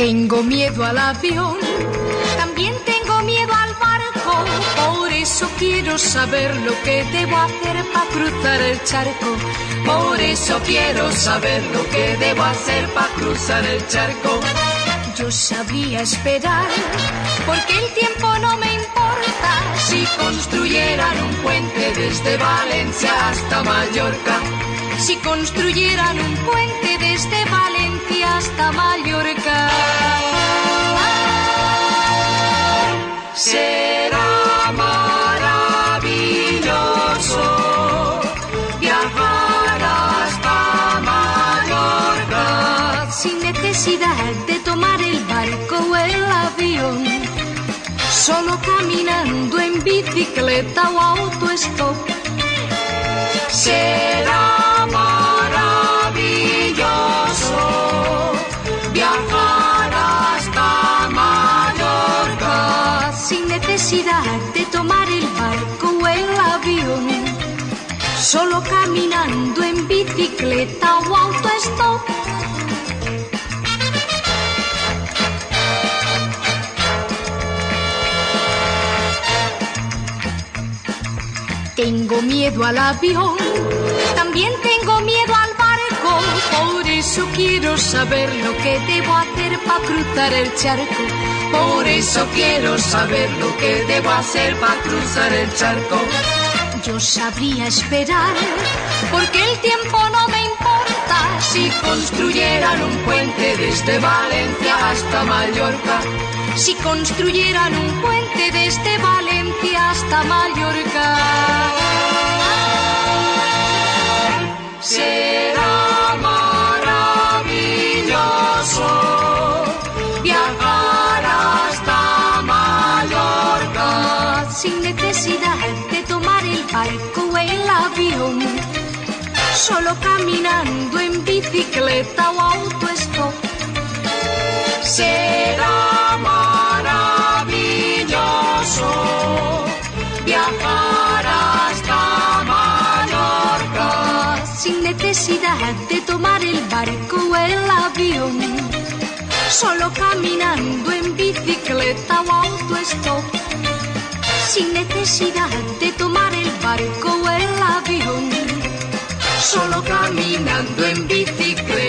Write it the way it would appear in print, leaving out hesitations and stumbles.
Tengo miedo al avión, también tengo miedo al barco, por eso quiero saber lo que debo hacer para cruzar el charco. Por eso quiero saber lo que debo hacer para cruzar el charco. Yo sabría esperar, porque el tiempo no me importa, si construyeran un puente desde Valencia hasta Mallorca. Si construyeran un puente desde Valencia hasta Mallorca. Será maravilloso viajar hasta Mallorca sin necesidad de tomar el barco o el avión, solo caminando en bicicleta o autostop. Será maravilloso viajar hasta Mallorca sin necesidad de tomar el barco o el avión, solo caminando en bicicleta o autostop. Tengo miedo al avión, también tengo miedo al barco, por eso quiero saber lo que debo hacer para cruzar el charco. Por eso quiero saber lo que debo hacer para cruzar el charco. Yo sabría esperar, porque el tiempo no me importa, si construyeran un puente desde Valencia hasta Mallorca. Si construyeran un puente desde Valencia hasta Mallorca. Será maravilloso viajar hasta Mallorca sin necesidad de tomar el barco o el avión, solo caminando en bicicleta o autostop. Será maravilloso viajar hasta Mallorca sin necesidad de tomar el barco o el avión, solo caminando en bicicleta o autostop. Sin necesidad de tomar el barco o el avión, solo caminando en bicicleta.